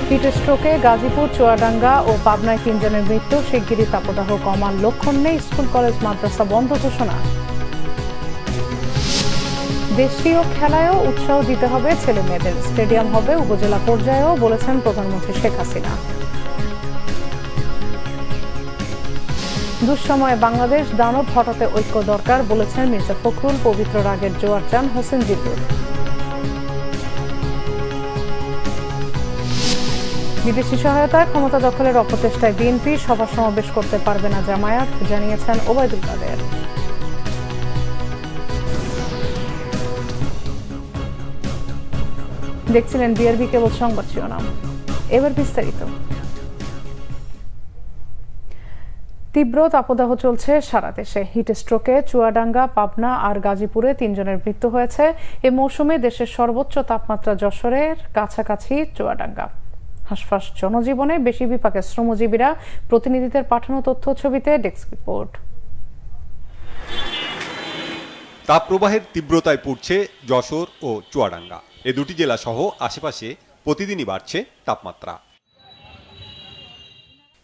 Hit স্ট্রোকে Gazipur, Chuadanga ও পাবনায় ৩ জনের মৃত্যু। শিগগিরই তাপদাহ কমার লক্ষণ নেই। স্কুল কলেজ মাদ্রাসা বন্ধ ঘোষণা। দেশীয় খেলায়ও উৎসাহ দিতে হবে ছেলে মেয়েদের। স্টেডিয়াম হবে উপজেলা পর্যায়েও, বলেছেন প্রধানমন্ত্রী শেখ হাসিনা। দুঃসময়ে বাংলাদেশ, দানব হটাতে ঐক্য দরকার, বলেছেন মির্জা ফখরুল। পবিত্র রাগের জোয়ার চান হোসেন জিল্লুর। বিদেশি সহায়তায় ক্ষমতা দখলের অপচেষ্টায় বিএনপি, সভা সমাবেশ করতে পারবে না জামায়াত, জানিয়েছেন ওবায়দুল কাদের। দেখছিলেন বিআরবি কেবল সংবাদ শিরোনাম, এবার বিস্তারিত। তীব্র তাপদাহ চলছে সারা দেশে। হিট স্ট্রোকে চুয়াডাঙ্গা, পাবনা আর গাজীপুরে ৩ জনের মৃত্যু হয়েছে। এ মৌসুমে দেশের সর্বোচ্চ তাপমাত্রা যশোরের কাছাকাছি চুয়াডাঙ্গা। হাঁসফাঁস জনজীবনে বেশি বিপাকে শ্রমজীবীরা। প্রতিনিধিদের পাঠানো তথ্য ছবিতে ডেস্ক রিপোর্ট। তাপপ্রবাহের তীব্রতায় পড়ছে যশোর ও চুয়াডাঙ্গা। এ দুটি জেলা সহ আশেপাশে প্রতিদিনই বাড়ছে তাপমাত্রা।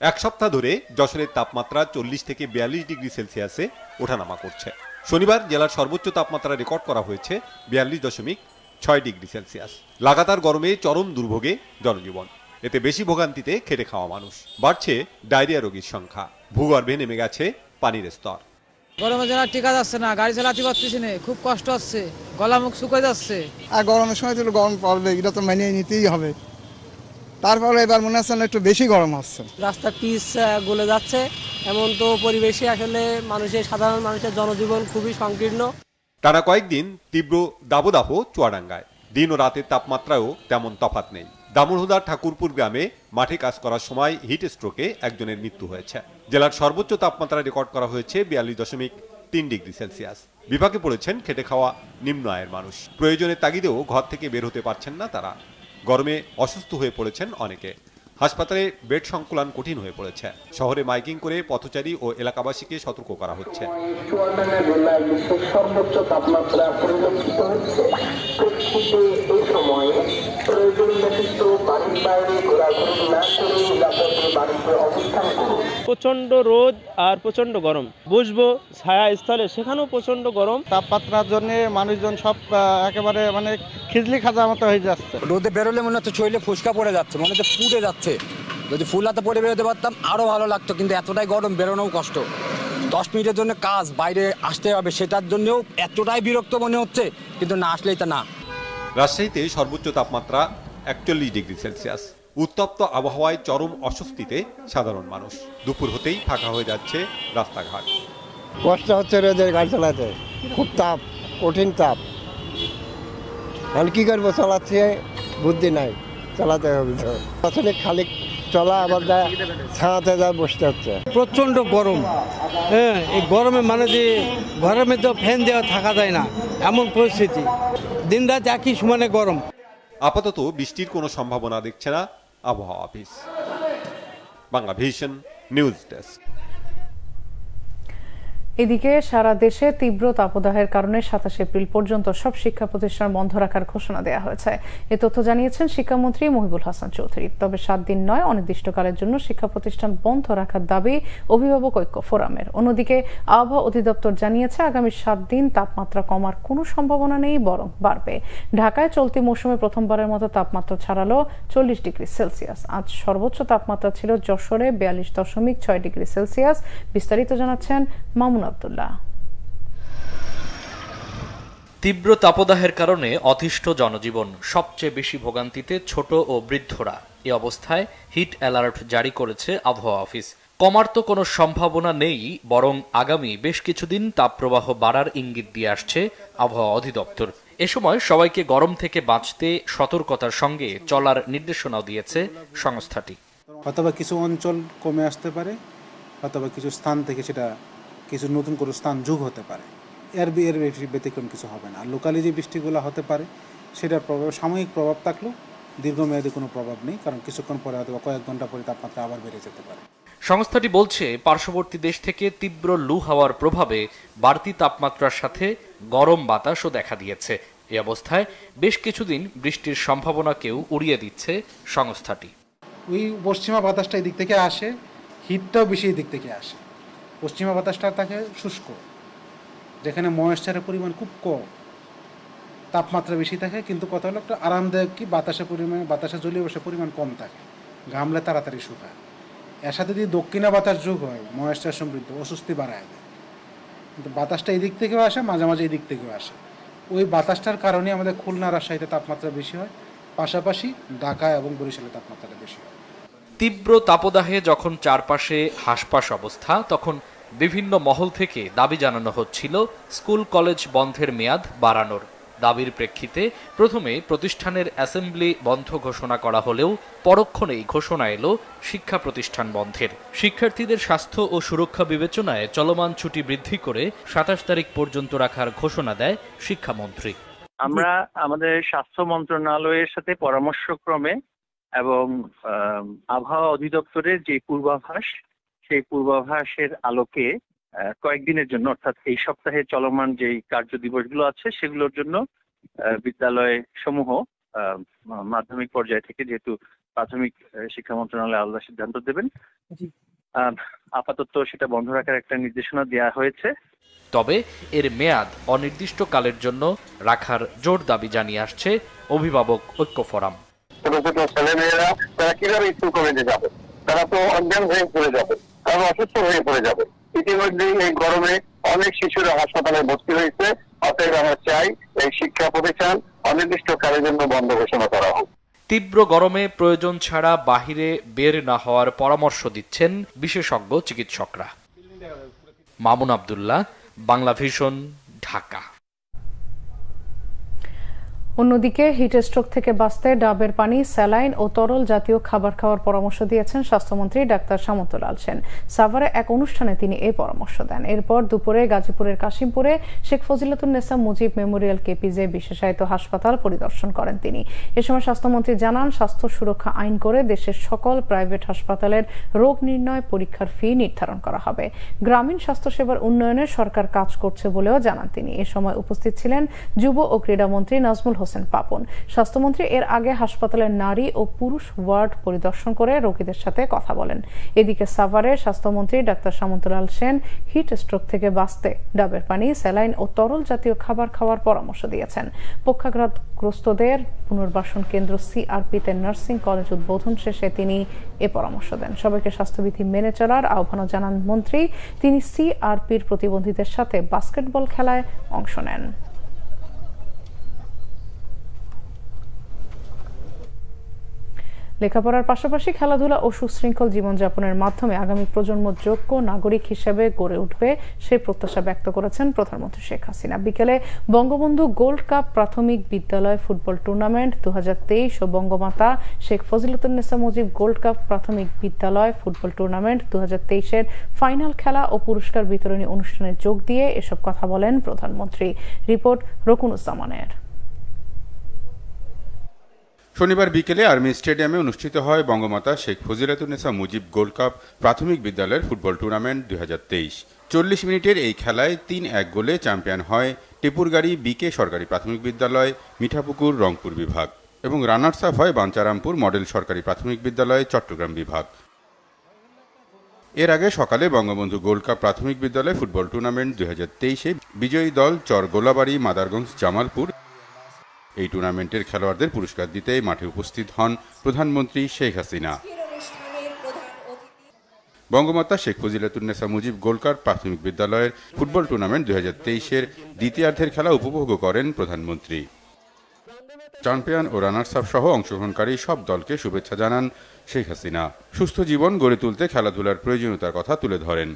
এক সপ্তাহ ধরে যশোরের তাপমাত্রা 40 থেকে 42 ডিগ্রি সেলসিয়াসে ওঠানামা করছে। শনিবার জেলার সর্বোচ্চ তাপমাত্রা রেকর্ড করা হয়েছে 42.6 ডিগ্রি সেলসিয়াস। লাগাতার গরমে চরম দুর্ভোগে জনজীবন। এতে বেশি ভোগান্তিতে খেটে খাওয়া মানুষ। বাড়ছে ডায়রিয়া রোগীর সংখ্যা। ভূগর্ভে নেমে গেছে পানির স্তর। গরমে যেন টিকা যাচ্ছে না, গাড়ি চালাতে পারতেছি না, খুব কষ্ট হচ্ছে, গলা মুখ শুকিয়ে যাচ্ছে। আর গরমের সময় তো গরম পড়বে, এটা তো মেনে নিতেই হবে। তারপরে এবার মনে হচ্ছে একটু বেশি গরম হচ্ছে। রাস্তার পিচ গলে যাচ্ছে, এমন তো পরিবেশে আসলে সাধারণ মানুষের জনজীবন খুবই সংকীর্ণ। টানা কয়েকদিন তীব্র দাবদাহ চুয়াডাঙ্গায়। দিন ও রাতের তাপমাত্রায়ও তেমন তফাৎ নেই। দামুড়হুদার ঠাকুরপুর গ্রামে মাঠে কাজ করার সময় হিট স্ট্রোকে একজনের মৃত্যু হয়েছে। জেলার সর্বোচ্চ তাপমাত্রা রেকর্ড করা হয়েছে 42.3 ডিগ্রি সেলসিয়াস। বিপাকে পড়েছেন খেটে খাওয়া নিম্ন আয়ের মানুষ। প্রয়োজনের তাগিদেও ঘর থেকে বের হতে পারছেন না তারা। গরমে অসুস্থ হয়ে পড়েছেন অনেকে। হাসপাতালে বেড সংকুলান কঠিন হয়ে পড়েছে। শহরে মাইকিং করে পথচারী ও এলাকাবাসীকে সতর্ক করা হচ্ছে। চুয়াডাঙ্গা জেলায় বিশ্বের সর্বোচ্চ তাপমাত্রা পরিলক্ষিত হচ্ছে। এই সময়ে প্রয়োজন ব্যতীত বাড়ির বাইরে ঘোরাঘুরি না করে নিরাপদে বাড়িতে অবস্থান করুন। প্রচন্ড রোদ আর প্রচন্ড গরম। বসবো ছায়া স্থলে, সেখানেও প্রচন্ড গরম। তাপমাত্রার জন্য মানুষজন সব একেবারে খিজলি খাজা মতো হয়ে যাচ্ছে। রোদে বেরোলে মনে হচ্ছে শরীরে ফুসকা পড়ে যাচ্ছে, মনে হচ্ছে পুড়ে যাচ্ছে। যদি ফুল হাতে পরে বেরোতে পারতাম আরো ভালো লাগতো, কিন্তু এতটাই গরম, বেরোনোও কষ্ট। 10 মিনিটের জন্য কাজ বাইরে আসতে হবে, সেটার জন্যও এতটাই বিরক্ত মনে হচ্ছে, কিন্তু না আসলেই তা না। রাজশাহীতে সর্বোচ্চ তাপমাত্রা 41 ডিগ্রি সেলসিয়াস। উত্তপ্ত আবহাওয়ায় চরম অস্বস্তিতে সাধারণ মানুষ। দুপুর হতেই ফাঁকা হয়ে যাচ্ছে রাস্তাঘাট। কষ্ট হচ্ছে রোদের গাড়ি চালাতে, খুব তাপ, কঠিন তাপ। আমি কি করবো, চালাচ্ছে বুদ্ধি নাই, চালাতে হবে তো। আসলে খালি চলা, আবার ছাড়াতে যা বসতে হচ্ছে। প্রচন্ড গরম। এই গরমে যে ঘরের মধ্যে ফ্যান দেওয়া থাকা যায় না, এমন পরিস্থিতি। দিন রাত একই সমানে গরম। আপাতত বৃষ্টির কোনো সম্ভাবনা দেখছে না আবহাওয়া office. Bangla vision news desk. এদিকে সারা দেশে তীব্র তাপদাহের কারণে 27 এপ্রিল পর্যন্ত সব শিক্ষা প্রতিষ্ঠান বন্ধ রাখার ঘোষণা দেওয়া হয়েছে। এ তথ্য জানিয়েছেন শিক্ষামন্ত্রী মহিবুল হাসান চৌধুরী। তবে 7 দিন নয়, অনির্দিষ্টকালের জন্য শিক্ষা প্রতিষ্ঠান বন্ধ রাখার দাবি অভিভাবক ঐক্য ফোরামের। অন্যদিকে আবহাওয়া অধিদপ্তর জানিয়েছে আগামী 7 দিন তাপমাত্রা কমার কোনো সম্ভাবনা নেই, বরং বাড়বে। ঢাকায় চলতি মৌসুমে প্রথমবারের মতো তাপমাত্রা ছাড়ালো 40 ডিগ্রি সেলসিয়াস। আজ সর্বোচ্চ তাপমাত্রা ছিল যশোরে 42.6 ডিগ্রি সেলসিয়াস। বিস্তারিত জানাচ্ছেন মামুন আব্দুল্লাহ। তীব্র তাপদাহের কারণে অতিষ্ঠ জনজীবন। সবচেয়ে বেশি ভোগান্তিতে ছোট ও বৃদ্ধরা। এই অবস্থায় হিট অ্যালার্ট জারি করেছে আবহাওয়া অফিস। কমার তো কোনো সম্ভাবনা নেই, বরং আগামী বেশ কিছুদিন তাপপ্রবাহ বাড়ার ইঙ্গিত দিয়ে আসছে আবহাওয়া অধিদপ্তর। এ সময় সবাইকে গরম থেকে বাঁচতে সতর্কতার সঙ্গে চলার নির্দেশনাও দিয়েছে সংস্থাটি। অথবা কিছু অঞ্চল কমে আসতে পারে, অথবা কিছু স্থান থেকে সেটা কিছু নতুন কোনো স্থান যোগ হতে পারে। এর ব্যতিক্রম কিছু হবে না। লোকালি যে বৃষ্টিগুলো হতে পারে সেটার প্রভাব, সাময়িক প্রভাব থাকলেও দীর্ঘমেয়াদী কোনো প্রভাব নেই, কারণ কিছুক্ষণ পরে অথবা কয়েক ঘন্টা পরে তাপমাত্রা আবার বেড়ে যেতে পারে। সংস্থাটি বলছে পার্শ্ববর্তী দেশ থেকে তীব্র লু হাওয়ার প্রভাবে বাড়তি তাপমাত্রার সাথে গরম বাতাসও দেখা দিয়েছে। এই অবস্থায় বেশ কিছুদিন বৃষ্টির সম্ভাবনাকেও উড়িয়ে দিচ্ছে সংস্থাটি। ওই পশ্চিমা বাতাসটা এদিক থেকে আসে, হিটটাও বেশি এদিক থেকে আসে। পশ্চিমা বাতাসটা থাকে শুষ্ক, যেখানে ময়েশ্চারের পরিমাণ খুব কম, তাপমাত্রা বেশি থাকে, কিন্তু কথা হলো একটা আরামদায়ক কি বাতাসে জলীয় বাষ্পের পরিমাণ কম থাকে, ঘামলে তাড়াতাড়ি শুকায়। এর সাথে যদি দক্ষিণা বাতাস যোগ হয় ময়েশ্চার সমৃদ্ধ, অস্বস্তি বাড়ায় দেয়। কিন্তু বাতাসটা এদিক থেকেও আসে, মাঝে মাঝে এদিক থেকেও আসে। ওই বাতাসটার কারণে আমাদের খুলনা রাজশাহীতে তাপমাত্রা বেশি হয়, পাশাপাশি ঢাকা এবং বরিশালে তাপমাত্রাটা বেশি হয়। তীব্র তাপদাহে যখন চারপাশে হাসপাস অবস্থা, তখন বিভিন্ন মহল থেকে দাবি জানানো হচ্ছিল স্কুল কলেজ বন্ধের মেয়াদ বাড়ানোর। দাবির প্রেক্ষিতে প্রথমে প্রতিষ্ঠানের অ্যাসেম্বলি বন্ধ ঘোষণা করা হলেও পরক্ষণেই ঘোষণা এলো শিক্ষা প্রতিষ্ঠান বন্ধের। শিক্ষার্থীদের স্বাস্থ্য ও সুরক্ষা বিবেচনায় চলমান ছুটি বৃদ্ধি করে ২৭ তারিখ পর্যন্ত রাখার ঘোষণা দেয় শিক্ষামন্ত্রী। আমরা আমাদের স্বাস্থ্য মন্ত্রণালয়ের সাথে পরামর্শক্রমে এবং আবহাওয়া অধিদপ্তরের যে পূর্বাভাস, সেই পূর্বাভাসের আলোকে কয়েকদিনের জন্য, অর্থাৎ এই সপ্তাহে চলমান যে কার্য দিবসগুলো আছে সেগুলোর জন্য বিদ্যালয় সমূহ মাধ্যমিক পর্যায় থেকে, যেহেতু প্রাথমিক শিক্ষা মন্ত্রণালয় আলাদা সিদ্ধান্ত দেবেন, আপাতত সেটা বন্ধ রাখার একটা নির্দেশনা দেওয়া হয়েছে। তবে এর মেয়াদ অনির্দিষ্টকালের জন্য রাখার জোর দাবি জানিয়ে আসছে অভিভাবক ঐক্য ফোরাম। ছোট ছোট ছেলেমেয়েরা তারা কিভাবে স্কুল কলেজে যাবে? তারা তো অজ্ঞান হয়ে পড়ে যাবে, তারা অসুস্থ হয়ে পড়ে যাবে। ইতিমধ্যেই এই গরমে অনেক শিশুরা হাসপাতালে ভর্তি হয়েছে। অতএব আমরা চাই এই শিক্ষা প্রতিষ্ঠান অনির্দিষ্টকালের জন্য বন্ধ ঘোষণা করা হোক। তীব্র গরমে প্রয়োজন ছাড়া বাহিরে বের না হওয়ার পরামর্শ দিচ্ছেন বিশেষজ্ঞ চিকিৎসকরা। মামুন আব্দুল্লাহ, বাংলা ভিশন, ঢাকা। অন্যদিকে হিটস্ট্রোক থেকে বাঁচতে ডাবের পানি, স্যালাইন ও তরল জাতীয় খাবার খাওয়ার পরামর্শ দিয়েছেন স্বাস্থ্যমন্ত্রী ডাক্তার শামুতুল সেন। সাভারে এক অনুষ্ঠানে তিনি এই পরামর্শ দেন। এরপর দুপুরে গাজীপুরের কাশিমপুরে শেখ ফজিলাতুন্নেসা মুজিব মেমোরিয়াল কেপিজে বিশেষায়িত হাসপাতাল পরিদর্শন করেন তিনি। এ সময় স্বাস্থ্যমন্ত্রী জানান, স্বাস্থ্য সুরক্ষা আইন করে দেশের সকল প্রাইভেট হাসপাতালের রোগ নির্ণয় পরীক্ষার ফি নির্ধারণ করা হবে। গ্রামীণ স্বাস্থ্যসেবার উন্নয়নে সরকার কাজ করছে বলেও জানান তিনি। এ সময় উপস্থিত ছিলেন যুব ও ক্রীড়ামন্ত্রী নাজমুল হোসেন পাপন। স্বাস্থ্যমন্ত্রী এর আগে হাসপাতালের নারী ও পুরুষ ওয়ার্ড পরিদর্শন করে রোগীদের সাথে কথা বলেন। এদিকে সাভারে স্বাস্থ্যমন্ত্রী ডাক্তার শামুতুল সেন হিট স্ট্রোক থেকে বাঁচতে ডাবের পানি, স্যালাইন ও তরল জাতীয় খাবার খাওয়ার পরামর্শ দিয়েছেন। পক্ষাঘাতগ্রস্তদের পুনর্বাসন কেন্দ্র সিআরপিতে নার্সিং কলেজ উদ্বোধন শেষে তিনি এ পরামর্শ দেন। সবাইকে স্বাস্থ্যবিধি মেনে চলার আহ্বানও জানান মন্ত্রী। তিনি সিআরপির প্রতিবন্ধীদের সাথে বাস্কেটবল খেলায় অংশ নেন। লেখাপড়ার পাশাপাশি খেলাধুলা ও সুশৃঙ্খল জীবনযাপনের মাধ্যমে আগামী প্রজন্ম যোগ্য নাগরিক হিসেবে গড়ে উঠবে, সে প্রত্যাশা ব্যক্ত করেছেন প্রধানমন্ত্রী শেখ হাসিনা। বিকেলে বঙ্গবন্ধু গোল্ড কাপ প্রাথমিক বিদ্যালয় ফুটবল টুর্নামেন্ট 2023 ও বঙ্গমাতা শেখ ফজিলাতুন্নেসা মুজিব গোল্ড কাপ প্রাথমিক বিদ্যালয় ফুটবল টুর্নামেন্ট 2023-এর ফাইনাল খেলা ও পুরস্কার বিতরণী অনুষ্ঠানে যোগ দিয়ে এসব কথা বলেন প্রধানমন্ত্রী। রিপোর্ট রকুনুজ্জামানের। শনিবার বিকেলে আর্মি স্টেডিয়ামে অনুষ্ঠিত হয় বঙ্গমাতা শেখ ফজিলাতুন্নেসা মুজিব গোল্ড কাপ প্রাথমিক বিদ্যালয়ের ফুটবল টুর্নামেন্ট 2023। 40 মিনিটের এই খেলায় 3-1 গোলে চ্যাম্পিয়ন হয় টেপুরগাড়ি বিকে সরকারি প্রাথমিক বিদ্যালয়, মিঠাপুকুর রংপুর বিভাগ, এবং রানার্স আপ হয় বাঞ্চারামপুর মডেল সরকারি প্রাথমিক বিদ্যালয়, চট্টগ্রাম বিভাগ। এর আগে সকালে বঙ্গবন্ধু গোল্ড কাপ প্রাথমিক বিদ্যালয় ফুটবল টুর্নামেন্ট 2023-এ বিজয়ী দল চর গোলাবাড়ি, মাদারগঞ্জ, জামালপুর এই টুর্নামেন্টের খেলোয়াড়দের পুরস্কার দিতে মাঠে উপস্থিত হন প্রধানমন্ত্রী শেখ হাসিনা। বঙ্গমাতা শেখ ফজিলাতুন্নেসা মুজিব গোল্ড কাপ প্রাথমিক বিদ্যালয়ের ফুটবল টুর্নামেন্ট 2023-এর দ্বিতীয়ার্ধের খেলা উপভোগ করেন প্রধানমন্ত্রী। চ্যাম্পিয়ন ও রানার্স আপ সহ অংশগ্রহণকারী সব দলকে শুভেচ্ছা জানান শেখ হাসিনা। সুস্থ জীবন গড়ে তুলতে খেলাধুলার প্রয়োজনীয়তার কথা তুলে ধরেন।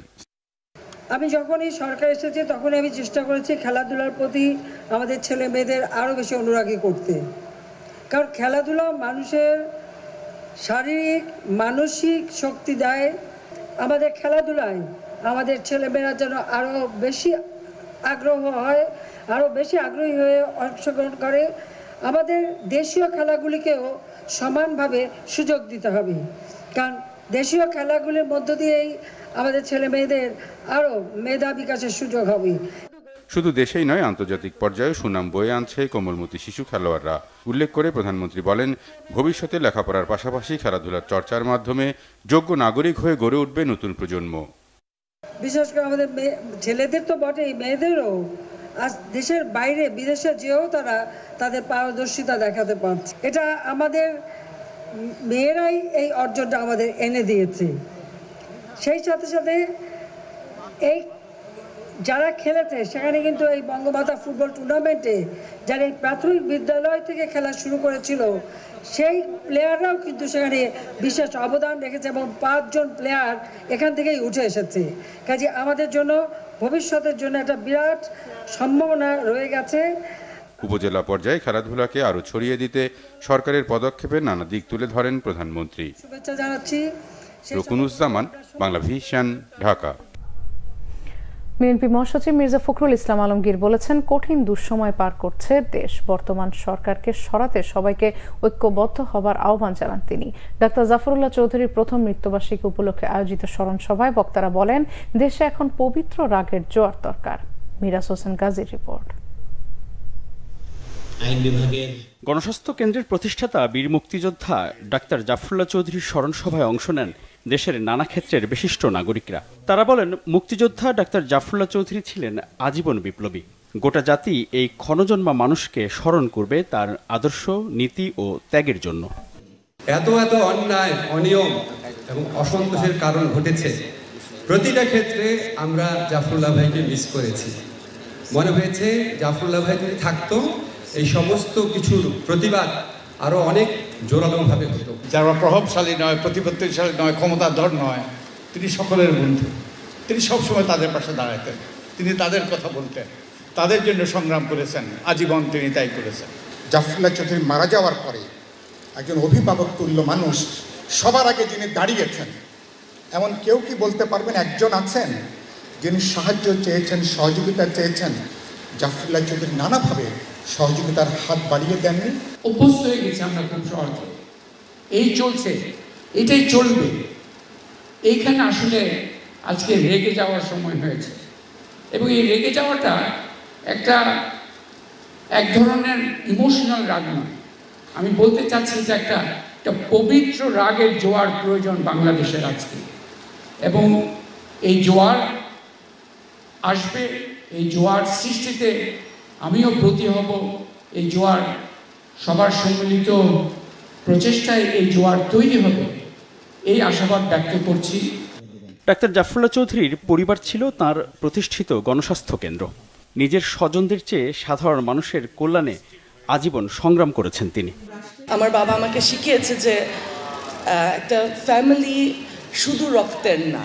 আমি যখনই সরকার এসেছে তখনই আমি চেষ্টা করেছি খেলাধুলার প্রতি আমাদের ছেলে মেয়েদের আরও বেশি অনুরাগী করতে, কারণ খেলাধুলা মানুষের শারীরিক মানসিক শক্তি দেয়। আমাদের খেলাধুলায় আমাদের ছেলেমেয়েরা যেন আরও বেশি আগ্রহী হয়ে অংশগ্রহণ করে। আমাদের দেশীয় খেলাগুলিকেও সমানভাবে সুযোগ দিতে হবে, কারণ দেশীয় খেলাগুলির মধ্য দিয়েই আমাদের ছেলে মেয়েদের আরও মেধা বিকাশের সুযোগ হবে। শুধু দেশেই নয়, আন্তর্জাতিক পর্যায়ে সুনাম বয়ে আনছে কোমলমতি শিশু খেলোয়াড়রা। উল্লেখ করে প্রধানমন্ত্রী বলেন, ভবিষ্যতে লেখাপড়ার পাশাপাশি খেলাধুলার চর্চার মাধ্যমে যোগ্য নাগরিক হয়ে গড়ে উঠবে নতুন প্রজন্ম। বিশেষ করে আমাদের ছেলেদের তো বটেই, মেয়েদেরও আজ দেশের বাইরে বিদেশে যেও তারা তাদের পারদর্শিতা দেখাতে পারছে। এটা আমাদের মেয়েরাই এই অর্জনটা আমাদের এনে দিয়েছে। সেই সাথে সাথে এই যারা খেলেছে সেখানে কিন্তু এই বঙ্গমাতা ফুটবল টুর্নামেন্টে যারা এই প্রাথমিক বিদ্যালয় থেকে খেলা শুরু করেছিল সেই প্লেয়াররাও কিন্তু সেখানে বিশেষ অবদান রেখেছে এবং 5 জন প্লেয়ার এখান থেকেই উঠে এসেছে। কাজে আমাদের জন্য ভবিষ্যতের জন্য একটা বিরাট সম্ভাবনা রয়ে গেছে। উপজেলা পর্যায়ে খেলাধুলাকে আরো ছড়িয়ে দিতে সরকারের পদক্ষেপের নানা দিক তুলে ধরেন প্রধানমন্ত্রী। শুভেচ্ছা জানাচ্ছি। রকুনুজ্জামান, বাংলা ভিশন, ঢাকা। বিএনপি মহাসচিব মির্জা ফখরুল ইসলাম আলমগীর বলেছেন, কঠিন দুঃসময় পার করছে দেশ। বর্তমান সরকারকে সরাতে সবাইকে ঐক্যবদ্ধ হবার আহ্বান জানান তিনি। ডাক্তার জাফরুল্লাহ চৌধুরীর প্রথম মৃত্যুবার্ষিকী উপলক্ষে আয়োজিত স্মরণ সভায় বক্তারা বলেন, দেশে এখন পবিত্র রাগের জোয়ার দরকার। মিরাজ হোসেন গাজীর রিপোর্ট। গণস্বাস্থ্য কেন্দ্রের প্রতিষ্ঠাতা বীর মুক্তিযোদ্ধা ডাক্তার জাফরুল্লাহ চৌধুরীর স্মরণ সভায় অংশ নেন দেশের নানা ক্ষেত্রের বিশিষ্ট নাগরিকরা। তারা বলেন, মুক্তিযোদ্ধা ডাক্তার জাফরুল্লাহ চৌধুরী ছিলেন আজীবন বিপ্লবী। গোটা জাতি এই ক্ষণজন্মা মানুষকে স্মরণ করবে তার আদর্শ, নীতি ও ত্যাগের জন্য। এত অন্যায়, অনিয়ম এবং অসন্তোষের কারণ ঘটেছে। প্রতিটা ক্ষেত্রে আমরা জাফরুল্লাহ ভাইকে মিস করেছি। মনে হয়েছে জাফরুল্লাহ ভাই যদি থাকতো এই সমস্ত কিছুর প্রতিবাদ আরো অনেক জোরালোভাবে হতো। যারা প্রভাবশালী নয়, প্রতিপত্তিশালী নয়, ক্ষমতাধর নয়, তিনি সকলের বন্ধু। তিনি সবসময় তাদের পাশে দাঁড়াতেন, তিনি তাদের কথা বলতেন, তাদের জন্য সংগ্রাম করেছেন, আজীবন তিনি তাই করেছেন। জাফরুল্লাহ চৌধুরী মারা যাওয়ার পরে একজন অভিভাবক তুল্য মানুষ সবার আগে যিনি দাঁড়িয়েছেন, এমন কেউ কি বলতে পারবেন একজন আছেন যিনি সাহায্য চেয়েছেন, সহযোগিতা চেয়েছেন? জাফরুল্লাহ চৌধুরী নানাভাবে সহযোগিতার হাত বাড়িয়ে দেননি। অভ্যস্ত হয়ে গেছি আমরা খুব সহজে, এই চলছে, এটাই চলবে। এইখানে আসলে আজকে রেগে যাওয়ার সময় হয়েছে এবং এই রেগে যাওয়াটা এক ধরনের ইমোশনাল রাগ নয়। আমি বলতে চাচ্ছি যে একটা পবিত্র রাগের জোয়ার প্রয়োজন বাংলাদেশের আজকে, এবং এই জোয়ার আসবে। এই জোয়ার সৃষ্টিতে আমিও ব্রতী হব। এই জোয়ার সবার সম্মিলিত প্রচেষ্টায় এই জোয়ার তৈরি হবে, এই আশাবাদ ব্যক্ত করছি। ডাক্তার জাফরুল্লাহ চৌধুরীর পরিবার ছিল তার প্রতিষ্ঠিত গণস্বাস্থ্য কেন্দ্র। নিজের স্বজনদের চেয়ে সাধারণ মানুষের কল্যাণে আজীবন সংগ্রাম করেছেন তিনি। আমার বাবা আমাকে শিখিয়েছে যে একটা ফ্যামিলি শুধু রক্তের না,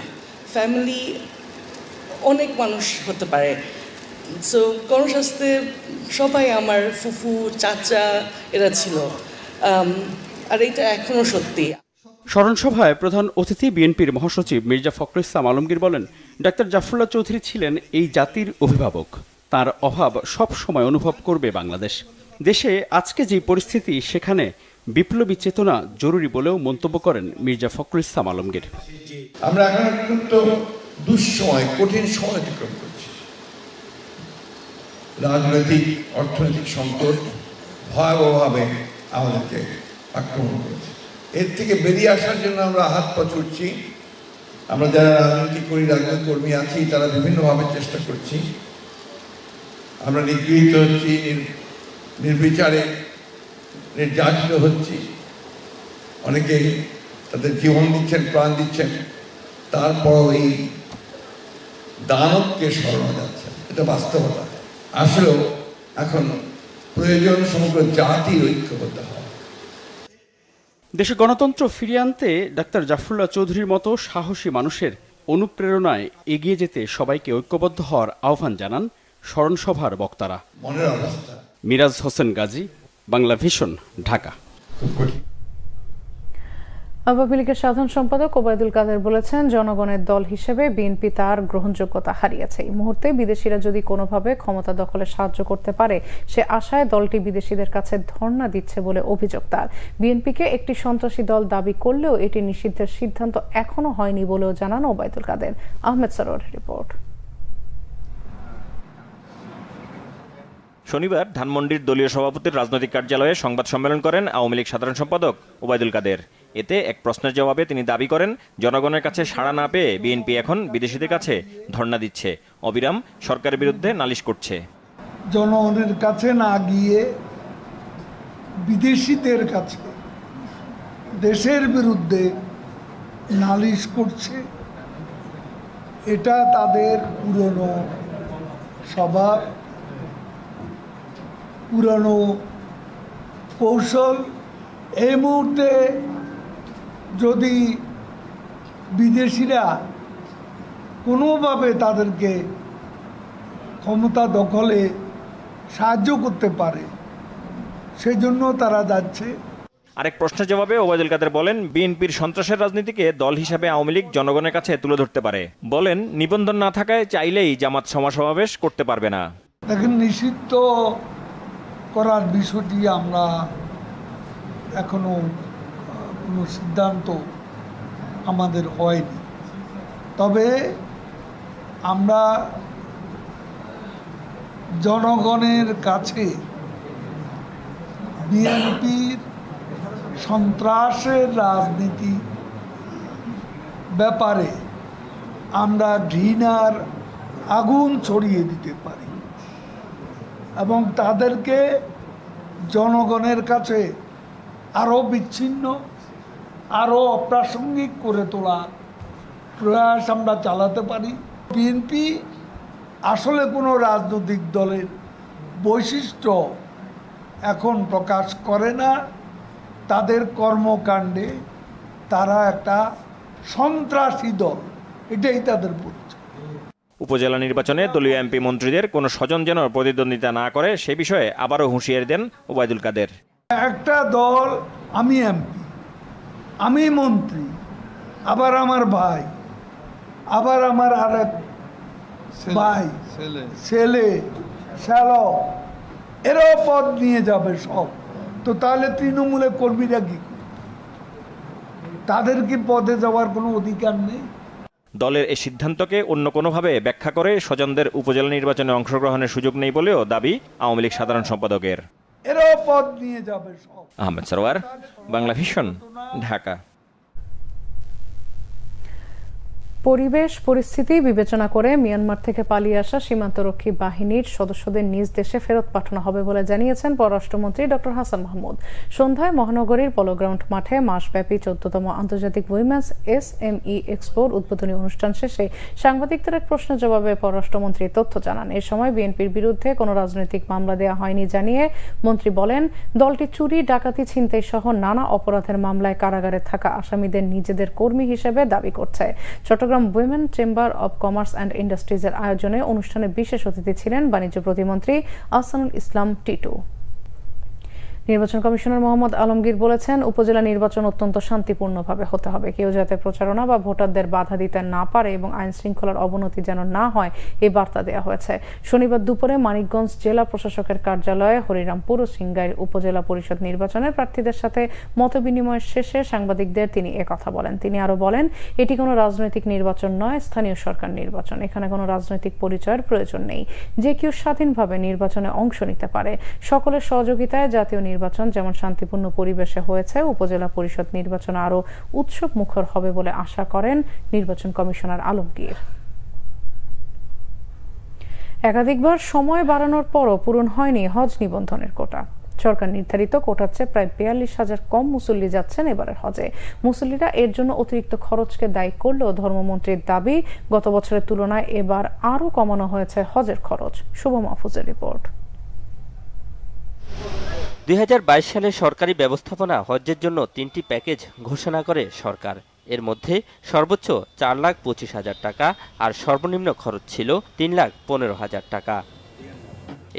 ফ্যামিলি অনেক মানুষ হতে পারে। সো গণস্বাস্থ্যে সবাই আমার ফুফু, চাচা এরা ছিল, আর এটা এখনো সত্যি। স্মরণ সভায় প্রধান অতিথি বিএনপির মহাসচিব মির্জা ফখরুল ইসলাম আলমগীর বলেন, ডাক্তার জাফরুল্লাহ চৌধুরী ছিলেন এই জাতির অভিভাবক। তার অভাব সব সময় অনুভব করবে বাংলাদেশ। দেশে আজকে যে পরিস্থিতি, সেখানে বিপ্লবী চেতনা জরুরি বলেও মন্তব্য করেন মির্জা ফখরুল ইসলাম আলমগীর। আমরা এখন অত্যন্ত দুঃসময়, কঠিন সময় অতিক্রম করছি। রাজনৈতিক, অর্থনৈতিক সংকট ভয়াবহভাবে আমাদেরকে আক্রমণ করেছে। এর থেকে বেরিয়ে আসার জন্য আমরা হাত পা ছুটছি। আমরা যারা রাজনীতি করি, রাজনৈতিক কর্মী আছি, তারা বিভিন্নভাবে চেষ্টা করছি। আমরা নিগৃহীত হচ্ছি, নির্বিচারে নির্যাতিত হচ্ছি। অনেকে তাদের জীবন দিচ্ছেন, প্রাণ দিচ্ছেন, তারপর এই দানবকে সরানো যাচ্ছে। এটা বাস্তবতা। আসলেও এখন প্রয়োজন সমগ্র জাতির ঐক্যবদ্ধ হওয়া। দেশে গণতন্ত্র ফিরিয়ে আনতে ডাক্তার জাফরুল্লাহ চৌধুরীর মতো সাহসী মানুষের অনুপ্রেরণায় এগিয়ে যেতে সবাইকে ঐক্যবদ্ধ হওয়ার আহ্বান জানান স্মরণ সভার বক্তারা। মিরাজ হোসেন গাজী, বাংলা ভিশন, ঢাকা। আওয়ামী লীগের সাধারণ সম্পাদক ওবায়দুল কাদের বলেছেন, জনগণের দল হিসেবে বিএনপি তার গ্রহণযোগ্যতা হারিয়েছে। এই মুহূর্তে বিদেশিরা যদি কোনোভাবে ক্ষমতা দখলে সাহায্য করতে পারে, সে আশায় দলটি বিদেশিদের কাছে ধর্ণা দিচ্ছে বলে অভিযোগ তার। বিএনপিকে একটি সন্ত্রাসী দল দাবি করলেও এটি নিষিদ্ধের সিদ্ধান্ত এখনো হয়নি বলেও জানান ওবায়দুল কাদের। আহমেদ সরোয়ারের রিপোর্ট। শনিবার ধানমন্ডির দলীয় সভাপতির রাজনৈতিক কার্যালয়ে সংবাদ সম্মেলন করেন আওয়ামী লীগ সাধারণ সম্পাদক ওবায়দুল কাদের। এতে এক প্রশ্নের জবাবে তিনি দাবি করেন, জনগণের কাছে সাড়া না পেয়ে বিএনপি এখন বিদেশিদের কাছে ধর্ণা দিচ্ছে, অবিরাম সরকারের বিরুদ্ধে নালিশ করছে। জনগণের কাছে না গিয়ে বিদেশিদের কাছে দেশের বিরুদ্ধে নালিশ করছে। এটা তাদের পুরনো স্বভাব, পুরনো কৌশল। এই মুহূর্তে যদি বিদেশিরা কোনোভাবে তাদেরকে ক্ষমতা দখলে সাহায্য করতে পারে, সেজন্য তারা যাচ্ছে। আরেক প্রশ্নের জবাবে ওবায়দুল কাদের বলেন, বিএনপির সন্ত্রাসের রাজনীতিকে দল হিসাবে আওয়ামী লীগ জনগণের কাছে তুলে ধরতে পারে। বলেন, নিবন্ধন না থাকায় চাইলেই জামাত সমাবেশ করতে পারবে না। দেখেন, নিষিদ্ধ করার বিষয়টি আমরা এখনো কোনো সিদ্ধান্ত আমাদের হয়নি। তবে আমরা জনগণের কাছে বিএনপির সন্ত্রাসের রাজনীতি ব্যাপারে আমরা ঘৃণার আগুন ছড়িয়ে দিতে পারি এবং তাদেরকে জনগণের কাছে আরও বিচ্ছিন্ন, আরও অপ্রাসঙ্গিক করে তোলার প্রয়াস আমরা চালাতে পারি। বিএনপি আসলে কোনো রাজনৈতিক দলের বৈশিষ্ট্য এখন প্রকাশ করে না। তাদের কর্মকাণ্ডে তারা একটা সন্ত্রাসী দল, এটাই তাদের পরিচয়। উপজেলা নির্বাচনে দলীয় এমপি মন্ত্রীদের কোনো স্বজন যেন প্রতিদ্বন্দ্বিতা না করে সে বিষয়ে আবারও হুঁশিয়ারি দেন ওবায়দুল কাদের। একটা দল, আমি এমপি, আমি মন্ত্রী, আবার আমার ভাই, আবার আমার আরেক ভাই, ছেলে, শ্যালক, এরাও পদ নিয়ে যাবে সব। তো তাহলে তৃণমূলের কর্মীরা কি, তাদের কি পদে যাওয়ার কোনো অধিকার নেই? দলের এই সিদ্ধান্তকে অন্য কোনোভাবে ব্যাখ্যা করে স্বজনদের উপজেলা নির্বাচনে অংশগ্রহণের সুযোগ নেই বলেও দাবি আওয়ামী লীগ সাধারণ সম্পাদকের। এরাও পদ নিয়ে যাবে সব। আহমেদ সরওয়ার, বাংলা ভিশন, ঢাকা। পরিবেশ পরিস্থিতি বিবেচনা করে মিয়ানমার থেকে পালিয়ে আসা সীমান্তরক্ষী বাহিনীর সদস্যদের নিজ দেশে ফেরত পাঠানো হবে বলে জানিয়েছেন পররাষ্ট্রমন্ত্রী ডক্টর হাসান মাহমুদ। সন্ধ্যায় মহানগরীর পলোগ্রাউন্ড মাঠে মাসব্যাপী 14তম আন্তর্জাতিক উইমেন্স SME এক্সপোর উদ্বোধনী অনুষ্ঠান শেষে সাংবাদিকদের এক প্রশ্নের জবাবে পররাষ্ট্রমন্ত্রী তথ্য জানান। এ সময় বিএনপির বিরুদ্ধে কোনো রাজনৈতিক মামলা দেওয়া হয়নি জানিয়ে মন্ত্রী বলেন, দলটি চুরি, ডাকাতি, ছিনতাই সহ নানা অপরাধের মামলায় কারাগারে থাকা আসামিদের নিজেদের কর্মী হিসেবে দাবি করছে। Chattogram women chamber of commerce and ইন্ডাস্ট্রিজের আয়োজনে অনুষ্ঠানে বিশেষ অতিথি ছিলেন বাণিজ্য প্রতিমন্ত্রী আহসানুল ইসলাম টিটু। নির্বাচন কমিশনার মোহাম্মদ আলমগীর বলেছেন, উপজেলা নির্বাচন অত্যন্ত শান্তিপূর্ণভাবে হতে হবে। কেউ যাতে প্রচারণা বা ভোটারদের বাধা দিতে না পারে এবং আইন শৃঙ্খলার অবনতি যেন না হয়, এই বার্তা দেওয়া হয়েছে। শনিবার দুপুরে মানিকগঞ্জ জেলা প্রশাসকের কার্যালয়ে হরিরামপুর ও সিংগাইর উপজেলা পরিষদ নির্বাচনের প্রার্থীদের সাথে মতবিনিময় শেষে সাংবাদিকদের তিনি একথা বলেন। তিনি আরো বলেন, এটি কোনো রাজনৈতিক নির্বাচন নয়, স্থানীয় সরকার নির্বাচন। এখানে কোনো রাজনৈতিক পরিচয়ের প্রয়োজন নেই। যে কেউ স্বাধীনভাবে নির্বাচনে অংশ নিতে পারে। সকলের সহযোগিতায় জাতীয় নির্বাচন যেমন শান্তিপূর্ণ পরিবেশে হয়েছে, উপজেলা পরিষদ নির্বাচন আরো উৎসব মুখর হবে বলে আশা করেন নির্বাচন কমিশনার আলমগীর। একাধিকবার সময় বাড়ানোর পরও পূরণ হয়নি হজ নিবন্ধনের কোটা। সরকার নির্ধারিত কোটার চেয়ে প্রায় 42,000 কম মুসল্লি যাচ্ছেন এবারের হজে। মুসল্লিরা এর জন্য অতিরিক্ত খরচকে দায়ী করলেও ধর্মমন্ত্রীর দাবি, গত বছরের তুলনায় এবার আরো কমানো হয়েছে হজের খরচ। শুভ মাহফুজের রিপোর্ট। 2022 সালে সরকারি ব্যবস্থাপনা হজ্জের জন্য 3টি প্যাকেজ ঘোষণা করে সরকার। এর মধ্যে সর্বোচ্চ 4,25,000 টাকা আর সর্বনিম্ন খরচ ছিল 3,15,000 টাকা।